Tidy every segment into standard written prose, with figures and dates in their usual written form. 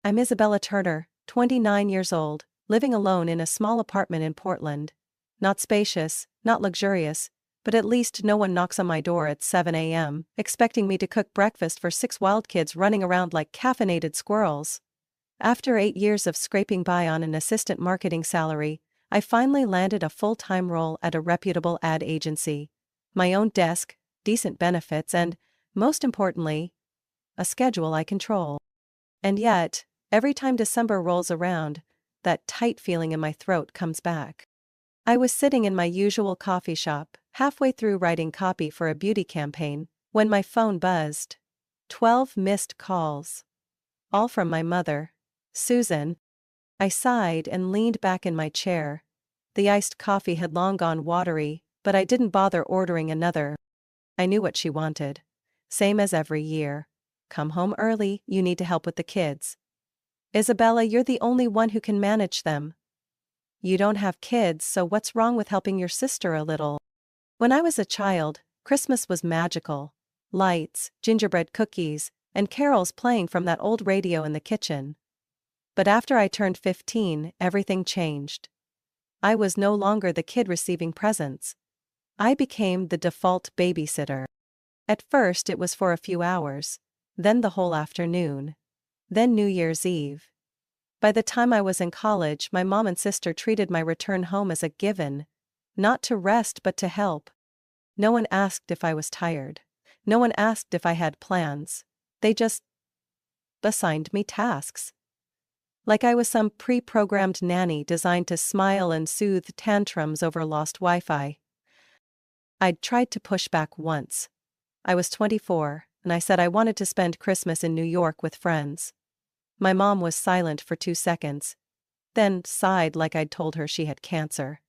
I'm Isabella Turner, 29 years old, living alone in a small apartment in Portland. Not spacious, not luxurious, but at least no one knocks on my door at 7 a.m., expecting me to cook breakfast for 6 wild kids running around like caffeinated squirrels. After 8 years of scraping by on an assistant marketing salary, I finally landed a full-time role at a reputable ad agency. My own desk, decent benefits and, most importantly, a schedule I control. And yet, every time December rolls around, that tight feeling in my throat comes back. I was sitting in my usual coffee shop, halfway through writing copy for a beauty campaign, when my phone buzzed. 12 missed calls. All from my mother, Susan. I sighed and leaned back in my chair. The iced coffee had long gone watery, but I didn't bother ordering another. I knew what she wanted. Same as every year. Come home early, you need to help with the kids. Isabella, you're the only one who can manage them. You don't have kids, so what's wrong with helping your sister a little? When I was a child, Christmas was magical. Lights, gingerbread cookies, and carols playing from that old radio in the kitchen. But after I turned 15, everything changed. I was no longer the kid receiving presents. I became the default babysitter. At first it was for a few hours, then the whole afternoon, then New Year's Eve. By the time I was in college, my mom and sister treated my return home as a given, not to rest but to help. No one asked if I was tired. No one asked if I had plans. They just assigned me tasks. Like I was some pre-programmed nanny designed to smile and soothe tantrums over lost Wi-Fi. I'd tried to push back once. I was 24, and I said I wanted to spend Christmas in New York with friends. My mom was silent for 2 seconds, then sighed like I'd told her she had cancer.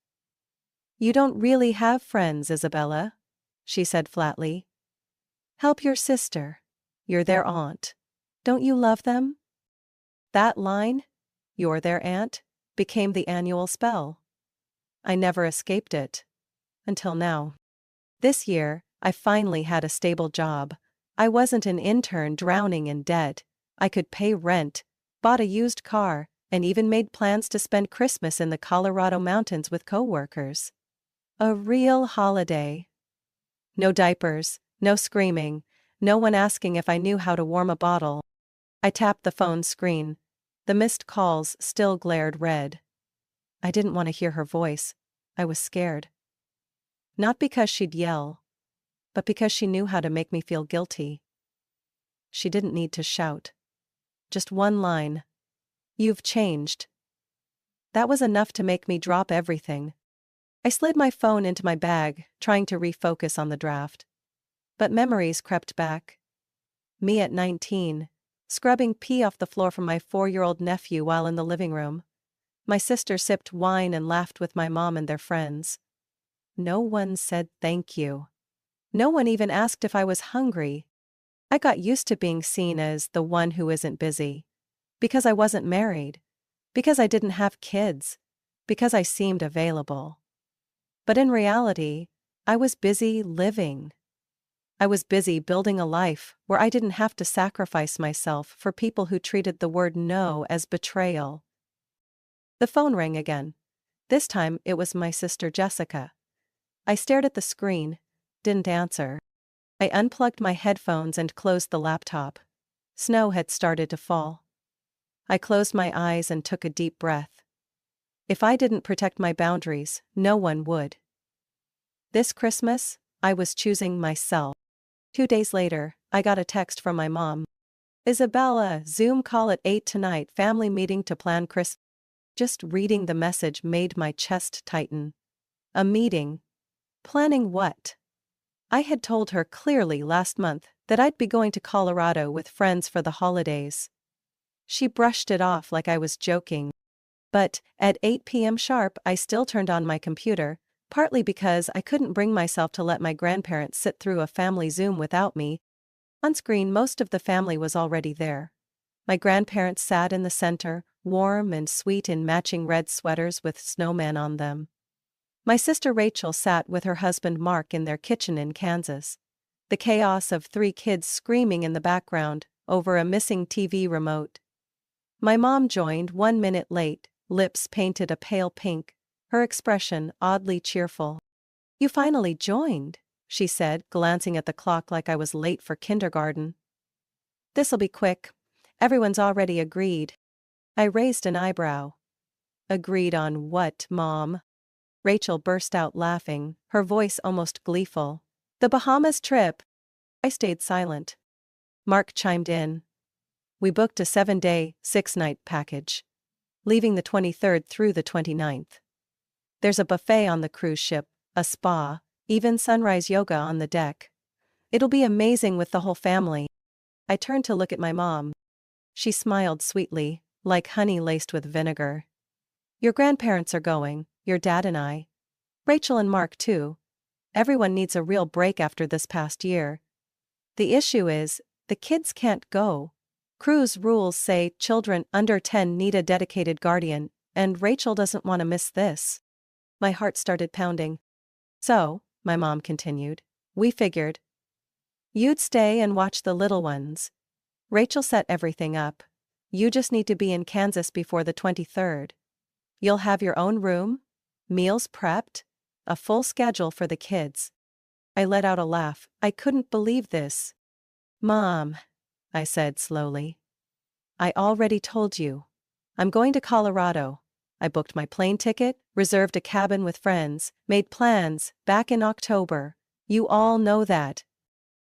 You don't really have friends, Isabella, she said flatly. Help your sister. You're their aunt. Don't you love them? That line, "You're their aunt," became the annual spell. I never escaped it. Until now. This year, I finally had a stable job. I wasn't an intern drowning in debt. I could pay rent, bought a used car, and even made plans to spend Christmas in the Colorado mountains with coworkers. A real holiday. No diapers, no screaming, no one asking if I knew how to warm a bottle. I tapped the phone screen. The missed calls still glared red. I didn't want to hear her voice. I was scared. Not because she'd yell, but because she knew how to make me feel guilty. She didn't need to shout. Just one line. You've changed. That was enough to make me drop everything. I slid my phone into my bag, trying to refocus on the draft. But memories crept back. Me at 19, scrubbing pee off the floor from my 4-year-old nephew while in the living room. My sister sipped wine and laughed with my mom and their friends. No one said thank you. No one even asked if I was hungry. I got used to being seen as the one who isn't busy. Because I wasn't married. Because I didn't have kids. Because I seemed available. But in reality, I was busy living. I was busy building a life where I didn't have to sacrifice myself for people who treated the word no as betrayal. The phone rang again. This time it was my sister Jessica. I stared at the screen, didn't answer. I unplugged my headphones and closed the laptop. Snow had started to fall. I closed my eyes and took a deep breath. If I didn't protect my boundaries, no one would. This Christmas, I was choosing myself. 2 days later, I got a text from my mom. Isabella, Zoom call at 8 tonight, family meeting to plan Christmas. Just reading the message made my chest tighten. A meeting. Planning what? I had told her clearly last month that I'd be going to Colorado with friends for the holidays. She brushed it off like I was joking. But, at 8 p.m. sharp, I still turned on my computer, partly because I couldn't bring myself to let my grandparents sit through a family Zoom without me. On screen, most of the family was already there. My grandparents sat in the center, warm and sweet in matching red sweaters with snowmen on them. My sister Rachel sat with her husband Mark in their kitchen in Kansas. The chaos of 3 kids screaming in the background over a missing TV remote. My mom joined 1 minute late, lips painted a pale pink, her expression oddly cheerful. "You finally joined," she said, glancing at the clock like I was late for kindergarten. "This'll be quick. Everyone's already agreed." I raised an eyebrow. "Agreed on what, Mom?" Rachel burst out laughing, her voice almost gleeful. "The Bahamas trip." I stayed silent. Mark chimed in. "We booked a 7-day, 6-night package. Leaving the 23rd through the 29th. There's a buffet on the cruise ship, a spa, even sunrise yoga on the deck. It'll be amazing with the whole family." I turned to look at my mom. She smiled sweetly, like honey laced with vinegar. "Your grandparents are going, your dad and I. Rachel and Mark too. Everyone needs a real break after this past year. The issue is, the kids can't go. Cruise rules say children under 10 need a dedicated guardian, and Rachel doesn't want to miss this." My heart started pounding. "So," my mom continued, "we figured you'd stay and watch the little ones. Rachel set everything up. You just need to be in Kansas before the 23rd. You'll have your own room, meals prepped, a full schedule for the kids." I let out a laugh. I couldn't believe this. "Mom," I said slowly, "I already told you. I'm going to Colorado. I booked my plane ticket, reserved a cabin with friends, made plans, back in October. You all know that."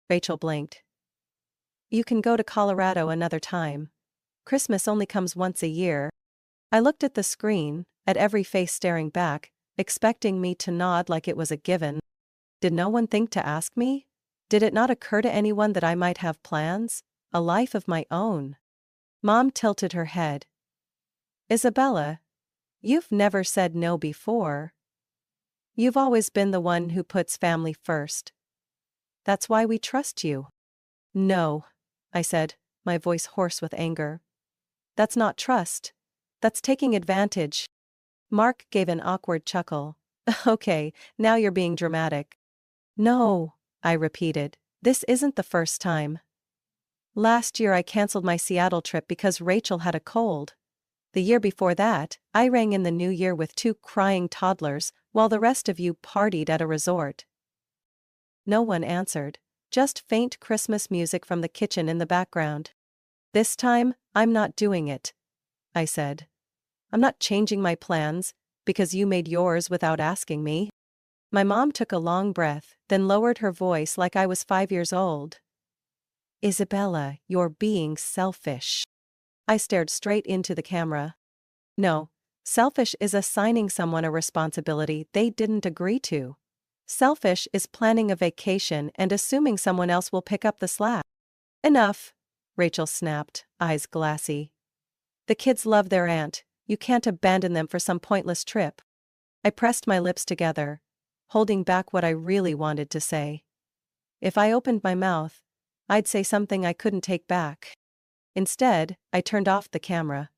Rachel blinked. "You can go to Colorado another time. Christmas only comes once a year." I looked at the screen, at every face staring back, expecting me to nod like it was a given. Did no one think to ask me? Did it not occur to anyone that I might have plans? A life of my own? Mom tilted her head. "Isabella, you've never said no before. You've always been the one who puts family first. That's why we trust you." "No," I said, my voice hoarse with anger. "That's not trust. That's taking advantage." Mark gave an awkward chuckle. "Okay, now you're being dramatic." "No," I repeated, "this isn't the first time. Last year I canceled my Seattle trip because Rachel had a cold. The year before that, I rang in the new year with 2 crying toddlers, while the rest of you partied at a resort." No one answered, just faint Christmas music from the kitchen in the background. "This time, I'm not doing it," I said. "I'm not changing my plans, because you made yours without asking me." My mom took a long breath, then lowered her voice like I was 5 years old. "Isabella, you're being selfish." I stared straight into the camera. "No, selfish is assigning someone a responsibility they didn't agree to. Selfish is planning a vacation and assuming someone else will pick up the slack." "Enough," Rachel snapped, eyes glassy. "The kids love their aunt. You can't abandon them for some pointless trip." I pressed my lips together, holding back what I really wanted to say. If I opened my mouth, I'd say something I couldn't take back. Instead, I turned off the camera.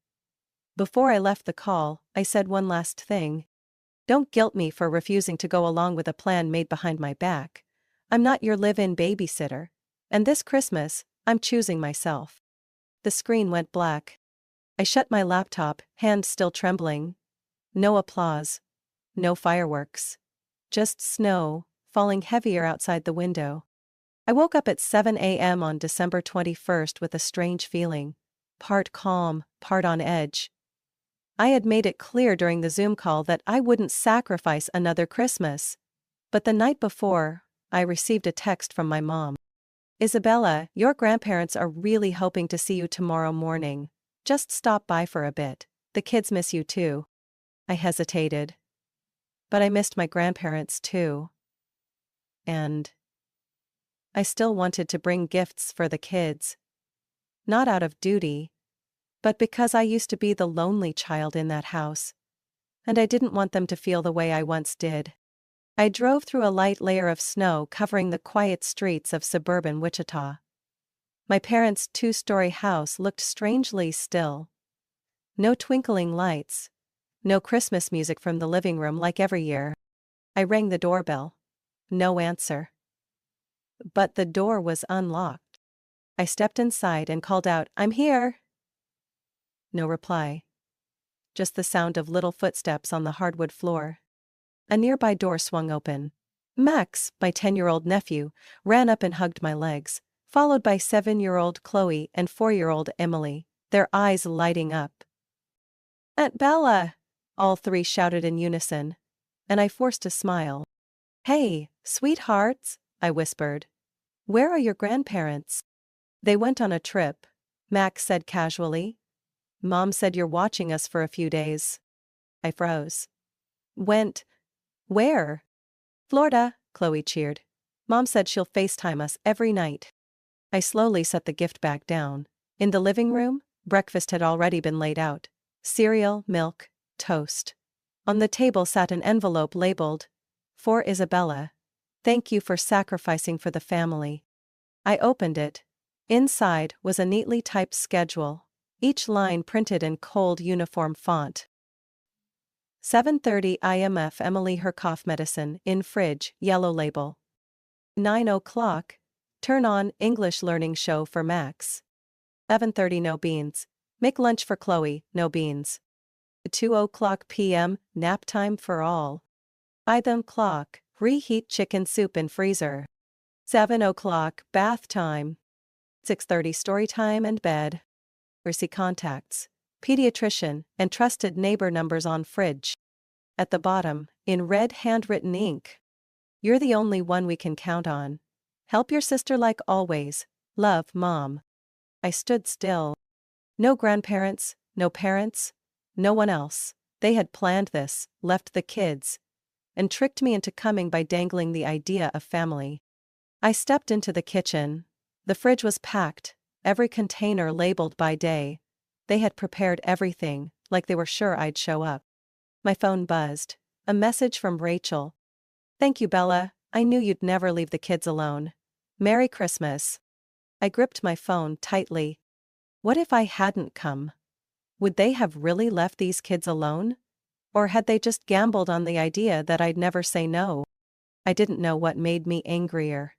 Before I left the call, I said one last thing. "Don't guilt me for refusing to go along with a plan made behind my back. I'm not your live-in babysitter. And this Christmas, I'm choosing myself." The screen went black. I shut my laptop, hands still trembling. No applause. No fireworks. Just snow, falling heavier outside the window. I woke up at 7 a.m. on December 21st with a strange feeling. Part calm, part on edge. I had made it clear during the Zoom call that I wouldn't sacrifice another Christmas. But the night before, I received a text from my mom. "Isabella, your grandparents are really hoping to see you tomorrow morning. Just stop by for a bit. The kids miss you too." I hesitated. But I missed my grandparents too. And I still wanted to bring gifts for the kids. Not out of duty, but because I used to be the lonely child in that house. And I didn't want them to feel the way I once did. I drove through a light layer of snow covering the quiet streets of suburban Wichita. My parents' 2-story house looked strangely still. No twinkling lights. No Christmas music from the living room like every year. I rang the doorbell. No answer. But the door was unlocked. I stepped inside and called out, "I'm here." No reply. Just the sound of little footsteps on the hardwood floor. A nearby door swung open. Max, my 10-year-old nephew, ran up and hugged my legs, followed by 7-year-old Chloe and 4-year-old Emily, their eyes lighting up. "Aunt Bella!" all three shouted in unison, and I forced a smile. "Hey, sweethearts," I whispered. "Where are your grandparents?" "They went on a trip," Max said casually. "Mom said you're watching us for a few days." I froze. "Went? Where?" "Florida," Chloe cheered. "Mom said she'll FaceTime us every night." I slowly set the gift bag down. In the living room, breakfast had already been laid out. Cereal, milk, toast. On the table sat an envelope labeled, "For Isabella. Thank you for sacrificing for the family." I opened it. Inside was a neatly typed schedule, each line printed in cold uniform font. 7:30 IMF Emily her cough medicine in fridge, yellow label. 9 o'clock, turn on English learning show for Max. 7:30 no beans. Make lunch for Chloe, no beans. 2 o'clock p.m. nap time for all. 5 o'clock, reheat chicken soup in freezer. 7 o'clock bath time. 6:30 story time and bed. Mercy contacts, pediatrician, and trusted neighbor numbers on fridge. At the bottom, in red handwritten ink. "You're the only one we can count on. Help your sister like always. Love, Mom." I stood still. No grandparents, no parents, no one else. They had planned this, left the kids, and tricked me into coming by dangling the idea of family. I stepped into the kitchen. The fridge was packed, every container labeled by day. They had prepared everything, like they were sure I'd show up. My phone buzzed. A message from Rachel. "Thank you, Bella. I knew you'd never leave the kids alone. Merry Christmas." I gripped my phone tightly. What if I hadn't come? Would they have really left these kids alone? Or had they just gambled on the idea that I'd never say no? I didn't know what made me angrier.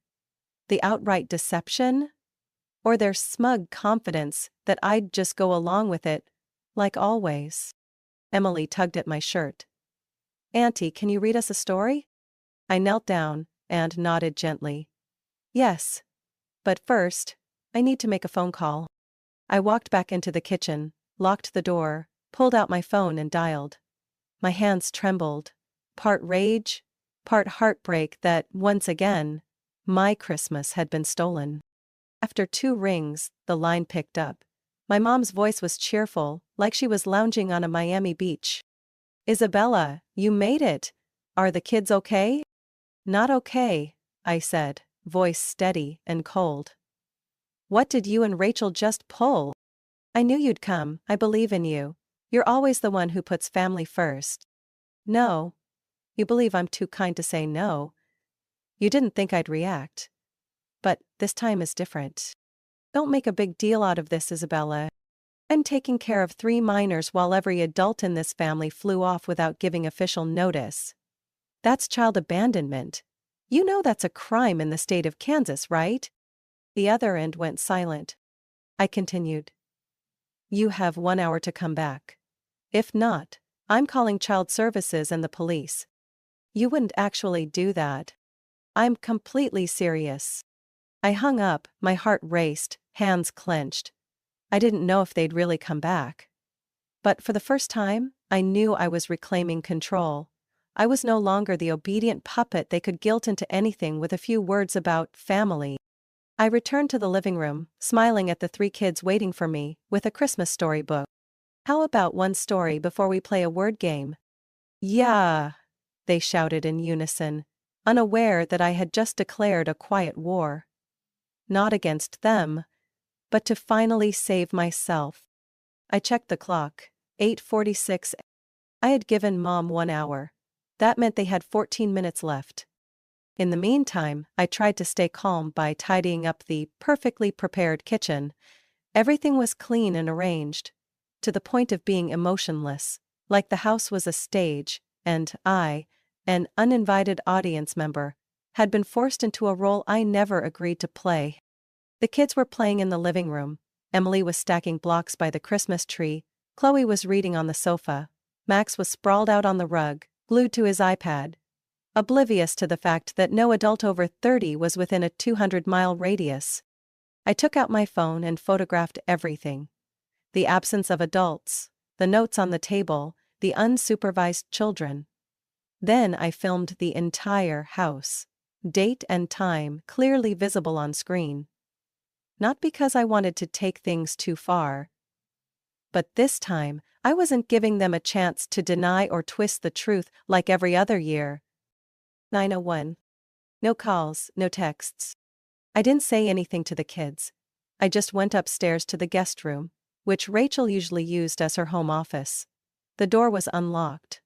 The outright deception? Or their smug confidence that I'd just go along with it, like always? Emily tugged at my shirt. "Auntie, can you read us a story?" I knelt down and nodded gently. "Yes. But first, I need to make a phone call." I walked back into the kitchen, locked the door, pulled out my phone and dialed. My hands trembled. Part rage, part heartbreak that, once again, my Christmas had been stolen. After 2 rings, the line picked up. My mom's voice was cheerful, like she was lounging on a Miami beach. "Isabella, you made it. Are the kids okay?" "Not okay," I said, voice steady and cold. "What did you and Rachel just pull?" "I knew you'd come, I believe in you. You're always the one who puts family first." "No. You believe I'm too kind to say no. You didn't think I'd react. But this time is different. Don't make a big deal out of this, Isabella. I'm taking care of 3 minors while every adult in this family flew off without giving official notice. That's child abandonment. You know that's a crime in the state of Kansas, right?" The other end went silent. I continued. "You have 1 hour to come back. If not, I'm calling child services and the police." "You wouldn't actually do that." "I'm completely serious." I hung up, my heart raced, hands clenched. I didn't know if they'd really come back. But for the first time, I knew I was reclaiming control. I was no longer the obedient puppet they could guilt into anything with a few words about family. I returned to the living room, smiling at the 3 kids waiting for me, with a Christmas storybook. "How about one story before we play a word game?" "Yeah!" they shouted in unison, unaware that I had just declared a quiet war. Not against them, but to finally save myself. I checked the clock. 8:46. I had given Mom 1 hour. That meant they had 14 minutes left. In the meantime, I tried to stay calm by tidying up the perfectly prepared kitchen. Everything was clean and arranged, to the point of being emotionless, like the house was a stage, and I, an uninvited audience member, had been forced into a role I never agreed to play. The kids were playing in the living room. Emily was stacking blocks by the Christmas tree, Chloe was reading on the sofa. Max was sprawled out on the rug, glued to his iPad, oblivious to the fact that no adult over 30 was within a 200-mile radius. I took out my phone and photographed everything. The absence of adults, the notes on the table, the unsupervised children. Then I filmed the entire house. Date and time clearly visible on screen. Not because I wanted to take things too far. But this time, I wasn't giving them a chance to deny or twist the truth like every other year. 9:01. No calls, no texts. I didn't say anything to the kids. I just went upstairs to the guest room, which Rachel usually used as her home office. The door was unlocked.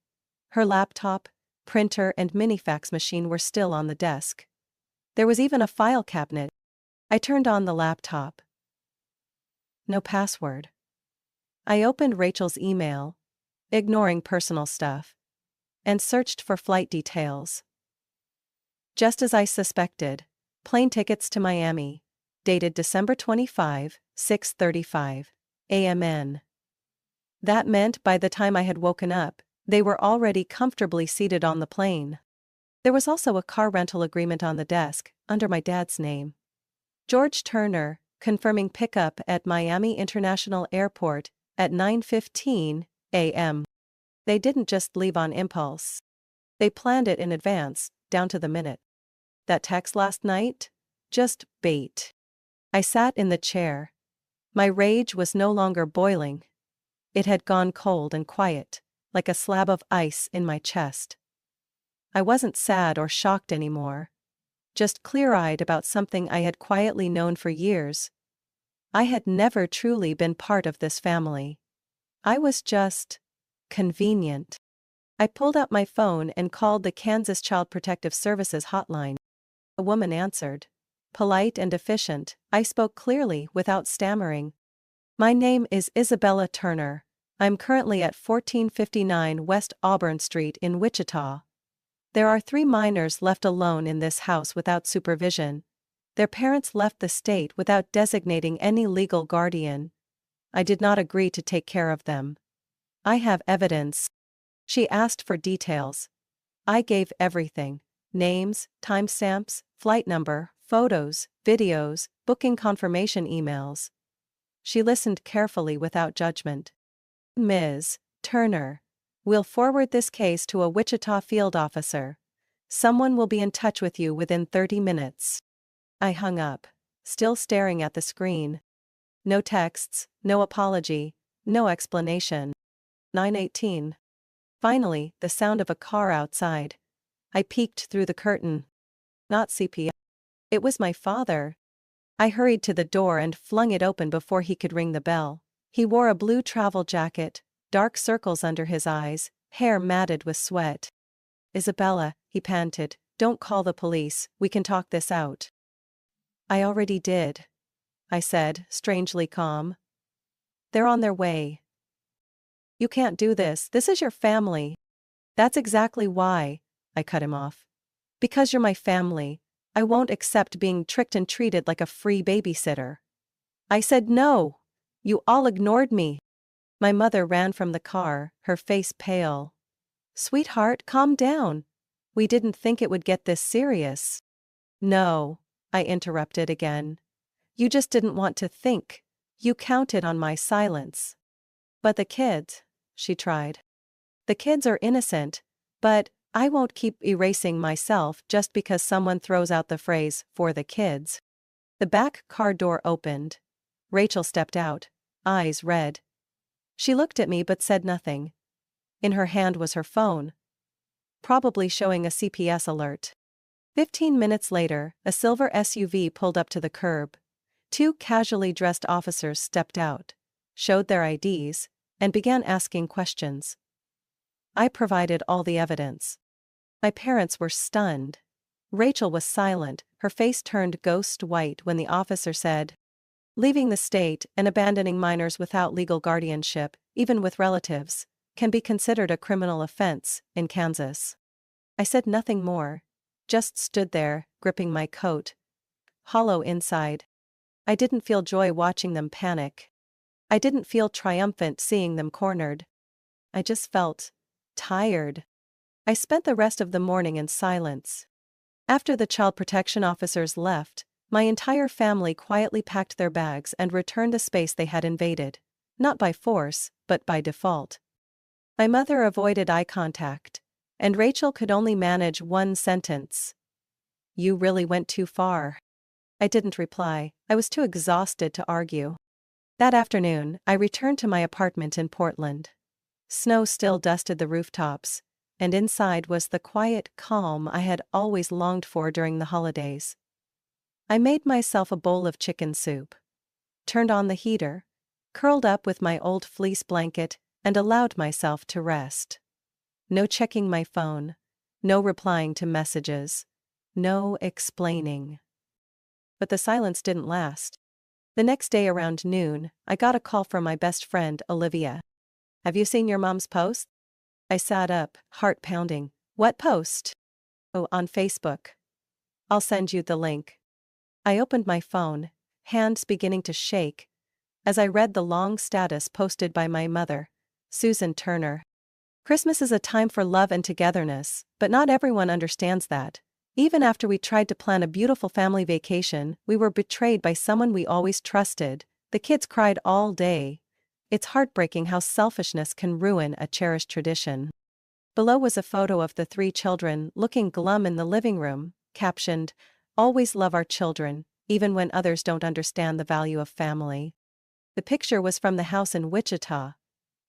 Her laptop, printer and mini fax machine were still on the desk. There was even a file cabinet. I turned on the laptop. No password. I opened Rachel's email, ignoring personal stuff, and searched for flight details. Just as I suspected, plane tickets to Miami, dated December 25, 6:35 a.m. That meant by the time I had woken up, they were already comfortably seated on the plane. There was also a car rental agreement on the desk, under my dad's name. George Turner, confirming pickup at Miami International Airport at 9:15 a.m. They didn't just leave on impulse. They planned it in advance, down to the minute. That text last night? Just bait. I sat in the chair. My rage was no longer boiling. It had gone cold and quiet, like a slab of ice in my chest. I wasn't sad or shocked anymore. Just clear-eyed about something I had quietly known for years. I had never truly been part of this family. I was just convenient. I pulled out my phone and called the Kansas Child Protective Services hotline. A woman answered. Polite and efficient, I spoke clearly without stammering. My name is Isabella Turner. I'm currently at 1459 West Auburn Street in Wichita. There are 3 minors left alone in this house without supervision. Their parents left the state without designating any legal guardian. I did not agree to take care of them. I have evidence. She asked for details. I gave everything. Names, timestamps, flight number, photos, videos, booking confirmation emails. She listened carefully without judgment. Ms. Turner, we'll forward this case to a Wichita field officer. Someone will be in touch with you within 30 minutes. I hung up, still staring at the screen. No texts, no apology, no explanation. 9:18. Finally, the sound of a car outside. I peeked through the curtain. Not CPS. It was my father. I hurried to the door and flung it open before he could ring the bell. He wore a blue travel jacket, dark circles under his eyes, hair matted with sweat. Isabella, he panted, don't call the police, we can talk this out. I already did, I said, strangely calm. They're on their way. You can't do this, this is your family. That's exactly why, I cut him off. Because you're my family, I won't accept being tricked and treated like a free babysitter. I said no. You all ignored me. My mother ran from the car, her face pale. Sweetheart, calm down. We didn't think it would get this serious. No, I interrupted again. You just didn't want to think. You counted on my silence. But the kids, she tried. The kids are innocent, but I won't keep erasing myself just because someone throws out the phrase, for the kids. The back car door opened. Rachel stepped out, eyes red. She looked at me but said nothing. In her hand was her phone, probably showing a CPS alert. 15 minutes later, a silver SUV pulled up to the curb. 2 casually dressed officers stepped out, showed their IDs, and began asking questions. I provided all the evidence. My parents were stunned. Rachel was silent, her face turned ghost white when the officer said, leaving the state and abandoning minors without legal guardianship, even with relatives, can be considered a criminal offense in Kansas. I said nothing more, just stood there, gripping my coat. Hollow inside. I didn't feel joy watching them panic. I didn't feel triumphant seeing them cornered. I just felt tired. I spent the rest of the morning in silence. After the child protection officers left, my entire family quietly packed their bags and returned the space they had invaded. Not by force, but by default. My mother avoided eye contact, and Rachel could only manage one sentence. "You really went too far." I didn't reply. I was too exhausted to argue. That afternoon, I returned to my apartment in Portland. Snow still dusted the rooftops, and inside was the quiet calm I had always longed for during the holidays. I made myself a bowl of chicken soup, turned on the heater, curled up with my old fleece blanket, and allowed myself to rest. No checking my phone, no replying to messages, no explaining. But the silence didn't last. The next day around noon, I got a call from my best friend, Olivia. "Have you seen your mom's post?" I sat up, heart pounding. "What post?" "Oh, on Facebook. I'll send you the link." I opened my phone, hands beginning to shake, as I read the long status posted by my mother, Susan Turner. "Christmas is a time for love and togetherness, but not everyone understands that. Even after we tried to plan a beautiful family vacation, we were betrayed by someone we always trusted. The kids cried all day. It's heartbreaking how selfishness can ruin a cherished tradition." Below was a photo of the 3 children looking glum in the living room, captioned, "Always love our children, even when others don't understand the value of family." The picture was from the house in Wichita.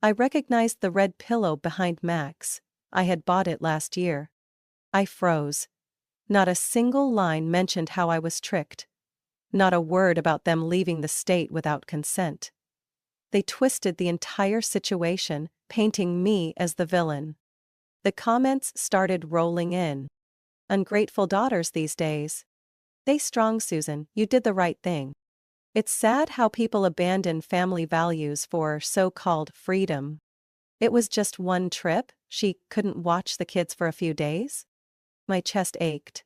I recognized the red pillow behind Max. I had bought it last year. I froze. Not a single line mentioned how I was tricked. Not a word about them leaving the state without consent. They twisted the entire situation, painting me as the villain. The comments started rolling in. "Ungrateful daughters these days. Stay strong, Susan, you did the right thing." It's sad how people abandon family values for so-called freedom. It was just one trip, she couldn't watch the kids for a few days? My chest ached.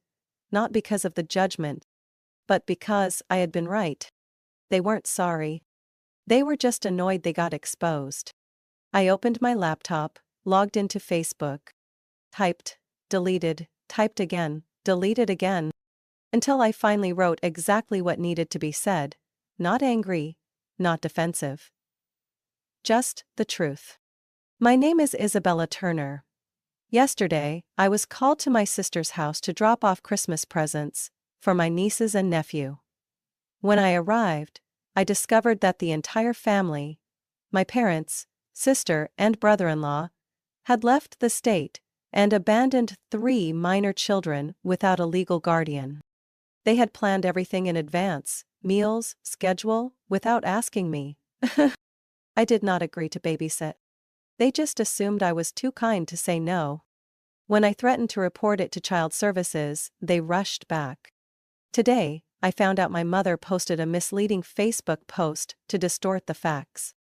Not because of the judgment, but because I had been right. They weren't sorry. They were just annoyed they got exposed. I opened my laptop, logged into Facebook. Typed, deleted, typed again, deleted again. Until I finally wrote exactly what needed to be said. Not angry, not defensive. Just the truth. My name is Isabella Turner. Yesterday, I was called to my sister's house to drop off Christmas presents for my nieces and nephew. When I arrived, I discovered that the entire family, my parents, sister, and brother-in-law, had left the state and abandoned 3 minor children without a legal guardian. They had planned everything in advance, meals, schedule, without asking me. I did not agree to babysit. They just assumed I was too kind to say no. When I threatened to report it to Child Services, they rushed back. Today, I found out my mother posted a misleading Facebook post to distort the facts.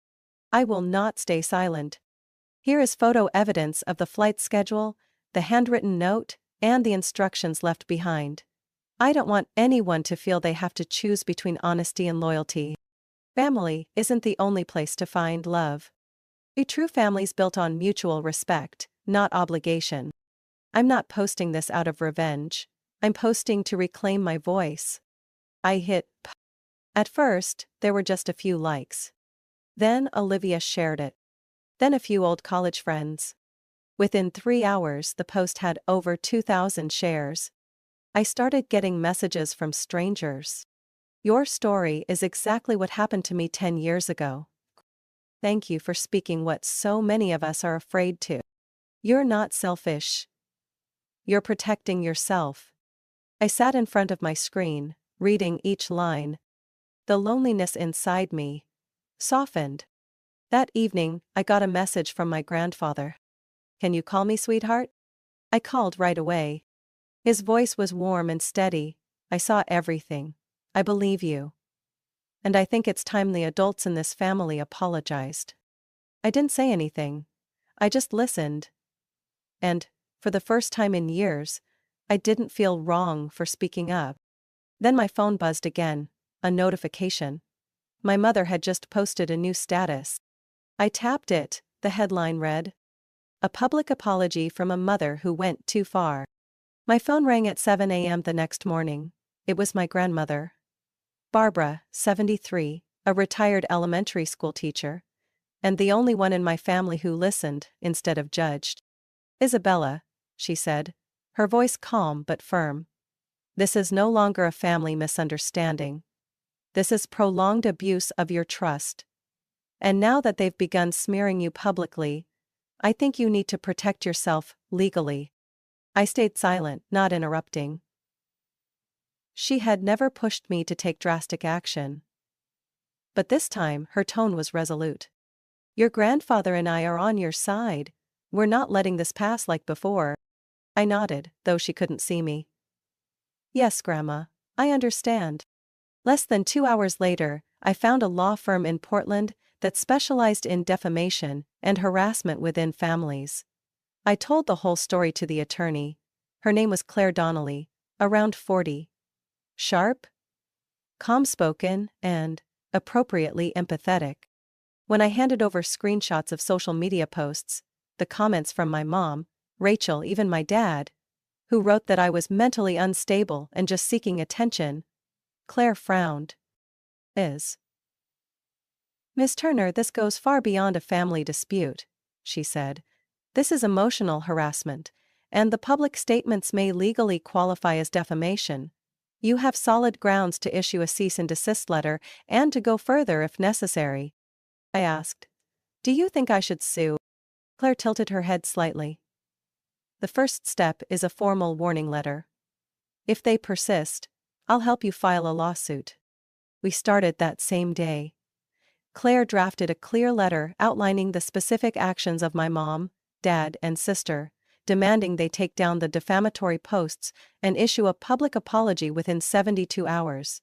I will not stay silent. Here is photo evidence of the flight schedule, the handwritten note, and the instructions left behind. I don't want anyone to feel they have to choose between honesty and loyalty. Family isn't the only place to find love. A true family's built on mutual respect, not obligation. I'm not posting this out of revenge. I'm posting to reclaim my voice. I hit p. At first, there were just a few likes. Then Olivia shared it. Then a few old college friends. Within 3 hours, the post had over 2,000 shares. I started getting messages from strangers. "Your story is exactly what happened to me 10 years ago. Thank you for speaking what so many of us are afraid to. You're not selfish. You're protecting yourself." I sat in front of my screen, reading each line. The loneliness inside me softened. That evening, I got a message from my grandfather. "Can you call me, sweetheart?" I called right away. His voice was warm and steady. "I saw everything. I believe you. And I think it's time the adults in this family apologized." I didn't say anything. I just listened. And, for the first time in years, I didn't feel wrong for speaking up. Then my phone buzzed again, a notification. My mother had just posted a new status. I tapped it. The headline read, "A public apology from a mother who went too far." My phone rang at 7 a.m. the next morning. It was my grandmother. Barbara, 73, a retired elementary school teacher, and the only one in my family who listened instead of judged. "Isabella," she said, her voice calm but firm. "This is no longer a family misunderstanding. This is prolonged abuse of your trust. And now that they've begun smearing you publicly, I think you need to protect yourself legally." I stayed silent, not interrupting. She had never pushed me to take drastic action. But this time, her tone was resolute. "Your grandfather and I are on your side. We're not letting this pass like before." I nodded, though she couldn't see me. "Yes, Grandma, I understand." Less than 2 hours later, I found a law firm in Portland that specialized in defamation and harassment within families. I told the whole story to the attorney. Her name was Claire Donnelly, around 40. Sharp, calm-spoken, and appropriately empathetic. When I handed over screenshots of social media posts, the comments from my mom, Rachel, even my dad, who wrote that I was mentally unstable and just seeking attention, Claire frowned. "Miss Turner, this goes far beyond a family dispute," she said. "This is emotional harassment, and the public statements may legally qualify as defamation. You have solid grounds to issue a cease and desist letter and to go further if necessary." I asked, "Do you think I should sue?" Claire tilted her head slightly. "The first step is a formal warning letter. If they persist, I'll help you file a lawsuit." We started that same day. Claire drafted a clear letter outlining the specific actions of my mom, dad, and sister, demanding they take down the defamatory posts and issue a public apology within 72 hours.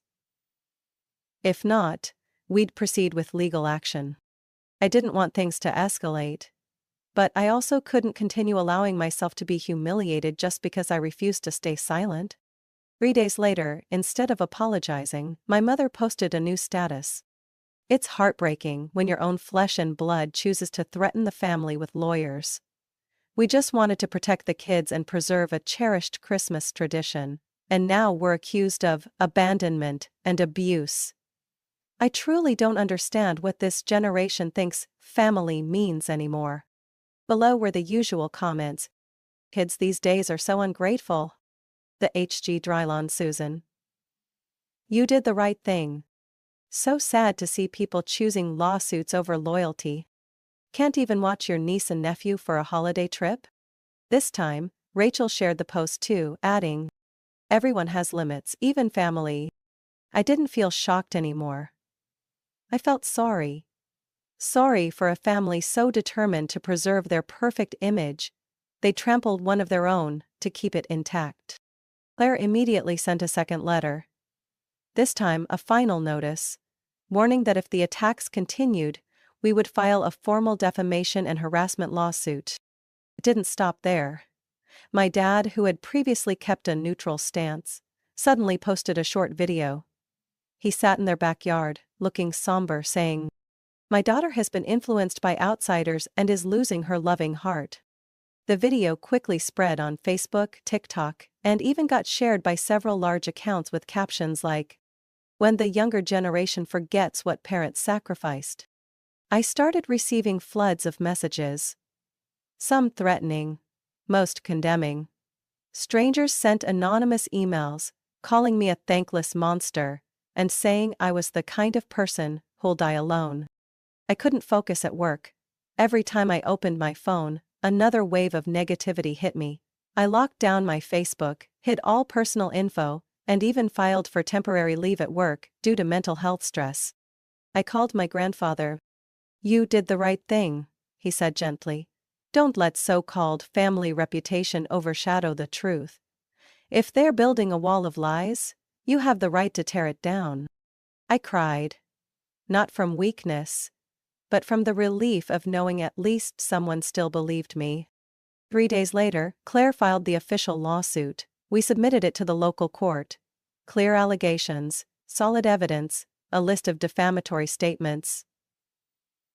If not, we'd proceed with legal action. I didn't want things to escalate, but I also couldn't continue allowing myself to be humiliated just because I refused to stay silent. 3 days later, instead of apologizing, my mother posted a new status. "It's heartbreaking when your own flesh and blood chooses to threaten the family with lawyers. We just wanted to protect the kids and preserve a cherished Christmas tradition, and now we're accused of abandonment and abuse. I truly don't understand what this generation thinks family means anymore." Below were the usual comments. "Kids these days are so ungrateful." The HG Drylon Susan. "You did the right thing. So sad to see people choosing lawsuits over loyalty. Can't even watch your niece and nephew for a holiday trip?" This time, Rachel shared the post too, adding, "Everyone has limits, even family." I didn't feel shocked anymore. I felt sorry. Sorry for a family so determined to preserve their perfect image, they trampled one of their own to keep it intact. Claire immediately sent a second letter. This time a final notice, warning that if the attacks continued, we would file a formal defamation and harassment lawsuit. It didn't stop there. My dad, who had previously kept a neutral stance, suddenly posted a short video. He sat in their backyard, looking somber, saying, "My daughter has been influenced by outsiders and is losing her loving heart." The video quickly spread on Facebook, TikTok, and even got shared by several large accounts with captions like, "When the younger generation forgets what parents sacrificed." I started receiving floods of messages. Some threatening, most condemning. Strangers sent anonymous emails, calling me a thankless monster, and saying I was the kind of person who'll die alone. I couldn't focus at work. Every time I opened my phone, another wave of negativity hit me. I locked down my Facebook, hid all personal info, and even filed for temporary leave at work due to mental health stress. I called my grandfather. "You did the right thing," he said gently. "Don't let so-called family reputation overshadow the truth. If they're building a wall of lies, you have the right to tear it down." I cried. Not from weakness, but from the relief of knowing at least someone still believed me. 3 days later, Claire filed the official lawsuit. We submitted it to the local court. Clear allegations, solid evidence, a list of defamatory statements,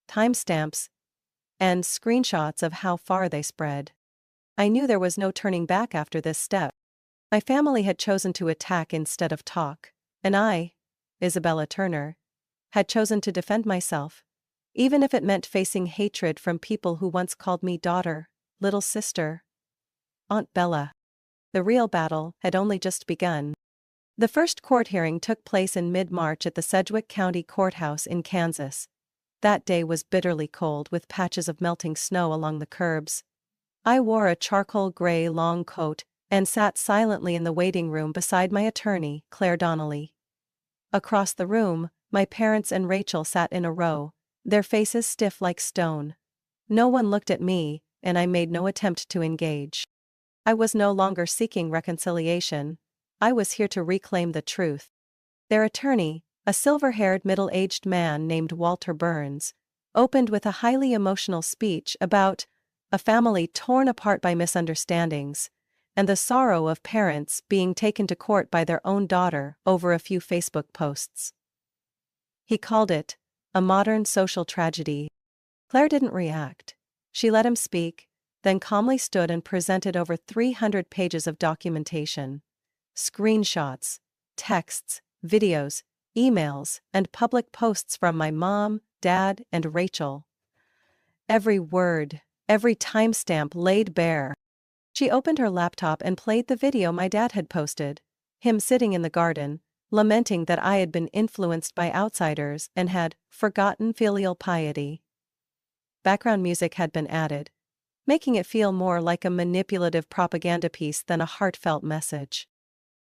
timestamps, and screenshots of how far they spread. I knew there was no turning back after this step. My family had chosen to attack instead of talk, and I, Isabella Turner, had chosen to defend myself, even if it meant facing hatred from people who once called me daughter, little sister, Aunt Bella. The real battle had only just begun. The first court hearing took place in mid-March at the Sedgwick County Courthouse in Kansas. That day was bitterly cold with patches of melting snow along the curbs. I wore a charcoal gray long coat and sat silently in the waiting room beside my attorney, Claire Donnelly. Across the room, my parents and Rachel sat in a row, their faces stiff like stone. No one looked at me, and I made no attempt to engage. I was no longer seeking reconciliation. I was here to reclaim the truth. Their attorney, a silver-haired middle-aged man named Walter Burns, opened with a highly emotional speech about a family torn apart by misunderstandings, and the sorrow of parents being taken to court by their own daughter over a few Facebook posts. He called it a modern social tragedy. Claire didn't react. She let him speak, then calmly stood and presented over 300 pages of documentation. Screenshots, texts, videos, emails, and public posts from my mom, dad, and Rachel. Every word, every timestamp laid bare. She opened her laptop and played the video my dad had posted, him sitting in the garden, lamenting that I had been influenced by outsiders and had forgotten filial piety. Background music had been added, making it feel more like a manipulative propaganda piece than a heartfelt message.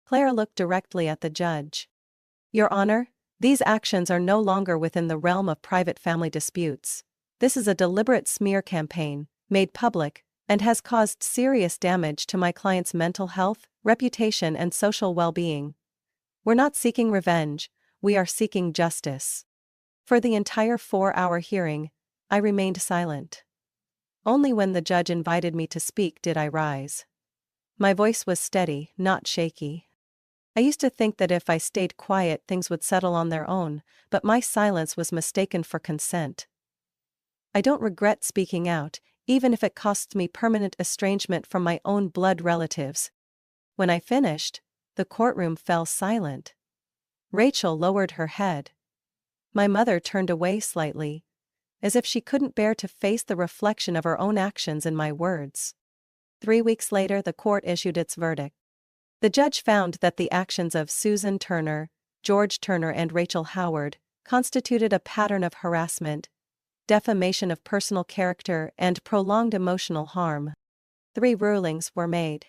Claire looked directly at the judge. Your Honor, these actions are no longer within the realm of private family disputes. This is a deliberate smear campaign, made public, and has caused serious damage to my client's mental health, reputation, and social well-being. We're not seeking revenge, we are seeking justice. For the entire 4-hour hearing, I remained silent. Only when the judge invited me to speak did I rise. My voice was steady, not shaky. I used to think that if I stayed quiet things would settle on their own, but my silence was mistaken for consent. I don't regret speaking out, even if it costs me permanent estrangement from my own blood relatives. When I finished, the courtroom fell silent. Rachel lowered her head. My mother turned away slightly, as if she couldn't bear to face the reflection of her own actions in my words. 3 weeks later, the court issued its verdict. The judge found that the actions of Susan Turner, George Turner, and Rachel Howard constituted a pattern of harassment, defamation of personal character, and prolonged emotional harm. 3 rulings were made.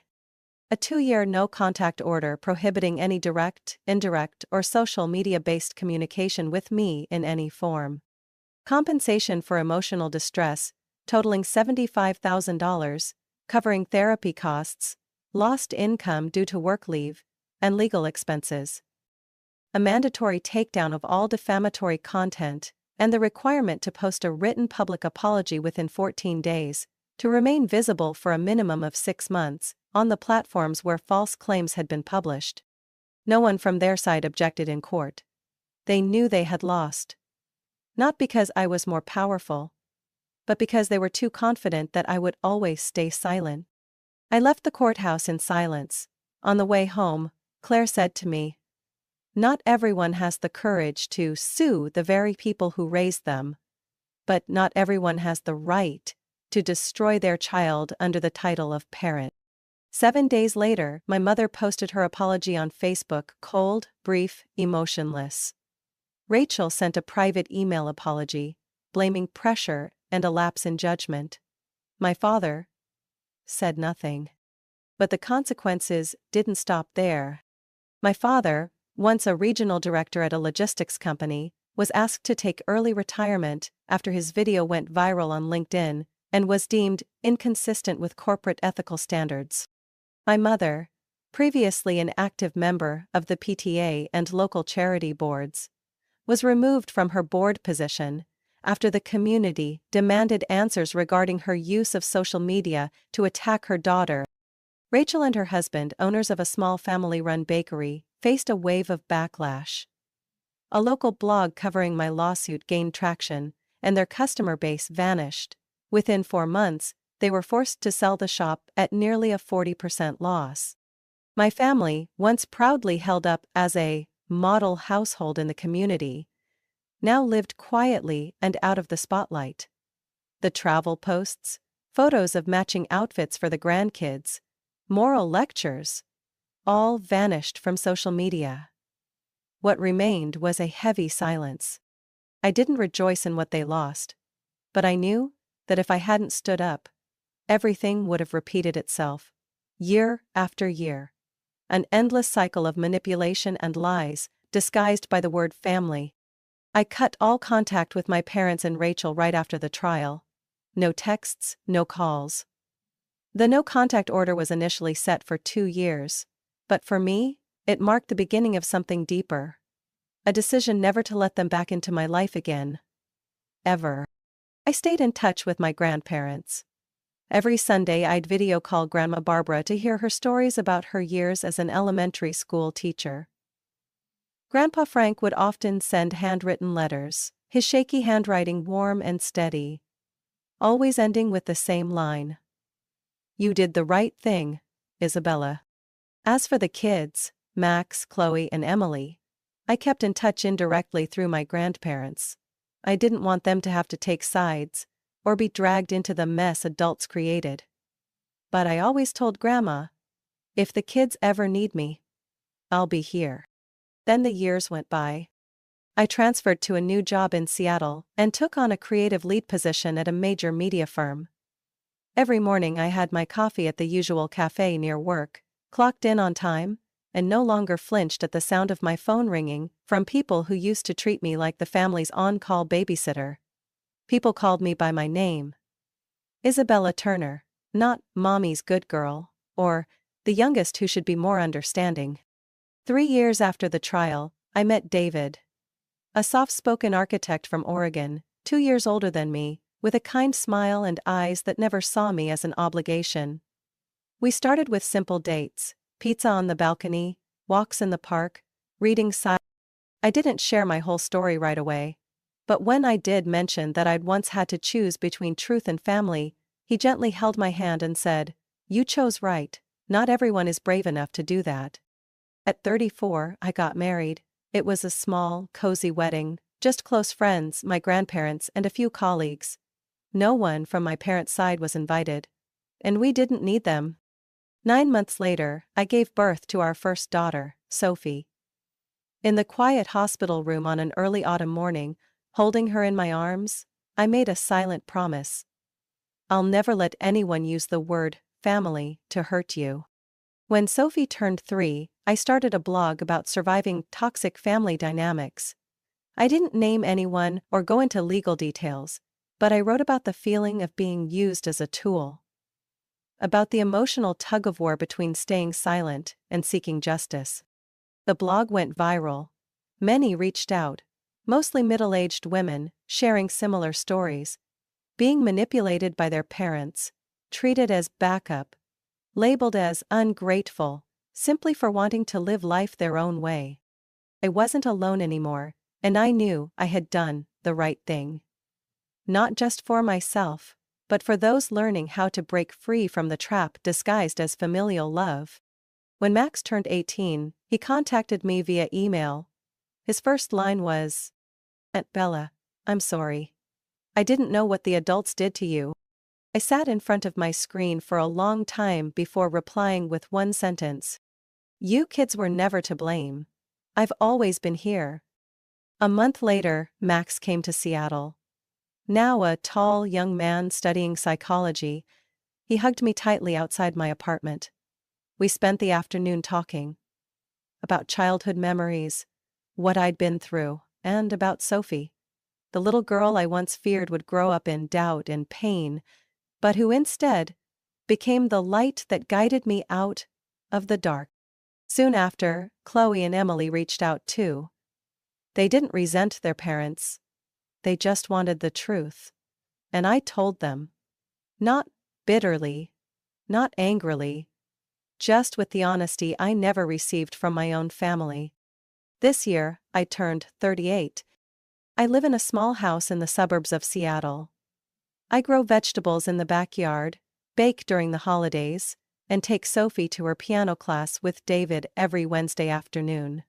A 2-year no-contact order prohibiting any direct, indirect, or social media-based communication with me in any form. Compensation for emotional distress, totaling $75,000, covering therapy costs, lost income due to work leave, and legal expenses. A mandatory takedown of all defamatory content, and the requirement to post a written public apology within 14 days, to remain visible for a minimum of 6 months, on the platforms where false claims had been published. No one from their side objected in court. They knew they had lost. Not because I was more powerful, but because they were too confident that I would always stay silent. I left the courthouse in silence. On the way home, Claire said to me, "Not everyone has the courage to sue the very people who raised them. But not everyone has the right to destroy their child under the title of parent." 7 days later, my mother posted her apology on Facebook, cold, brief, emotionless. Rachel sent a private email apology, blaming pressure and a lapse in judgment. My father said nothing. But the consequences didn't stop there. My father, once a regional director at a logistics company, was asked to take early retirement after his video went viral on LinkedIn and was deemed inconsistent with corporate ethical standards. My mother, previously an active member of the PTA and local charity boards, was removed from her board position after the community demanded answers regarding her use of social media to attack her daughter. Rachel and her husband, owners of a small family-run bakery, faced a wave of backlash. A local blog covering my lawsuit gained traction, and their customer base vanished. Within 4 months, they were forced to sell the shop at nearly a 40% loss. My family, once proudly held up as a model household in the community, now lived quietly and out of the spotlight. The travel posts, photos of matching outfits for the grandkids, moral lectures, all vanished from social media. What remained was a heavy silence. I didn't rejoice in what they lost, but I knew that if I hadn't stood up, everything would have repeated itself, year after year. An endless cycle of manipulation and lies, disguised by the word family. I cut all contact with my parents and Rachel right after the trial. No texts, no calls. The no-contact order was initially set for 2 years, but for me, it marked the beginning of something deeper. A decision never to let them back into my life again. Ever. I stayed in touch with my grandparents. Every Sunday I'd video call Grandma Barbara to hear her stories about her years as an elementary school teacher. Grandpa Frank would often send handwritten letters, his shaky handwriting warm and steady, always ending with the same line. "You did the right thing, Isabella." As for the kids, Max, Chloe, and Emily, I kept in touch indirectly through my grandparents. I didn't want them to have to take sides, or be dragged into the mess adults created. But I always told Grandma, if the kids ever need me, I'll be here. Then the years went by. I transferred to a new job in Seattle and took on a creative lead position at a major media firm. Every morning I had my coffee at the usual cafe near work, clocked in on time, and no longer flinched at the sound of my phone ringing from people who used to treat me like the family's on-call babysitter. People called me by my name. Isabella Turner, not "Mommy's good girl," or the youngest who should be more understanding. 3 years after the trial, I met David. A soft-spoken architect from Oregon, 2 years older than me, with a kind smile and eyes that never saw me as an obligation. We started with simple dates, pizza on the balcony, walks in the park, reading silently. I didn't share my whole story right away, but when I did mention that I'd once had to choose between truth and family, he gently held my hand and said, "You chose right, not everyone is brave enough to do that." At 34, I got married. It was a small, cozy wedding, just close friends, my grandparents, and a few colleagues. No one from my parents' side was invited, and we didn't need them. 9 months later, I gave birth to our first daughter, Sophie. In the quiet hospital room on an early autumn morning, holding her in my arms, I made a silent promise. I'll never let anyone use the word family to hurt you. When Sophie turned 3, I started a blog about surviving toxic family dynamics. I didn't name anyone or go into legal details, but I wrote about the feeling of being used as a tool. About the emotional tug-of-war between staying silent and seeking justice. The blog went viral. Many reached out, mostly middle-aged women, sharing similar stories. Being manipulated by their parents, treated as backup, labeled as ungrateful, simply for wanting to live life their own way. I wasn't alone anymore, and I knew I had done the right thing. Not just for myself, but for those learning how to break free from the trap disguised as familial love. When Max turned 18, he contacted me via email. His first line was, "Aunt Bella, I'm sorry. I didn't know what the adults did to you." I sat in front of my screen for a long time before replying with one sentence. "You kids were never to blame. I've always been here." A month later, Max came to Seattle. Now a tall young man studying psychology, he hugged me tightly outside my apartment. We spent the afternoon talking about childhood memories, what I'd been through, and about Sophie, the little girl I once feared would grow up in doubt and pain, but who instead became the light that guided me out of the dark. Soon after, Chloe and Emily reached out too. They didn't resent their parents. They just wanted the truth. And I told them. Not bitterly, not angrily, just with the honesty I never received from my own family. This year, I turned 38. I live in a small house in the suburbs of Seattle. I grow vegetables in the backyard, bake during the holidays, and take Sophie to her piano class with David every Wednesday afternoon.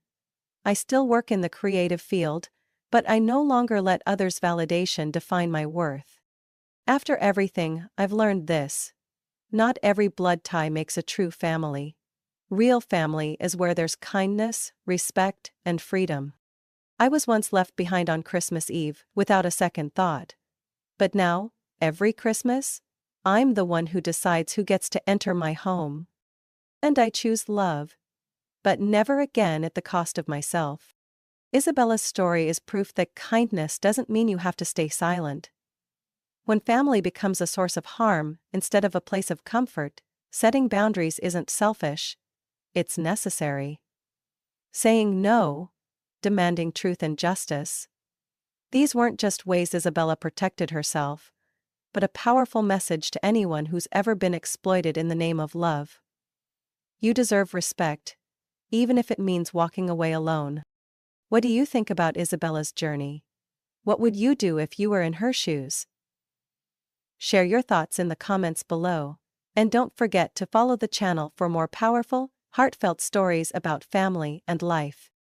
I still work in the creative field, but I no longer let others' validation define my worth. After everything, I've learned this. Not every blood tie makes a true family. Real family is where there's kindness, respect, and freedom. I was once left behind on Christmas Eve, without a second thought. But now, every Christmas, I'm the one who decides who gets to enter my home. And I choose love. But never again at the cost of myself. Isabella's story is proof that kindness doesn't mean you have to stay silent. When family becomes a source of harm instead of a place of comfort, setting boundaries isn't selfish, it's necessary. Saying no, demanding truth and justice. These weren't just ways Isabella protected herself, but a powerful message to anyone who's ever been exploited in the name of love. You deserve respect, even if it means walking away alone. What do you think about Isabella's journey? What would you do if you were in her shoes? Share your thoughts in the comments below, and don't forget to follow the channel for more powerful, heartfelt stories about family and life.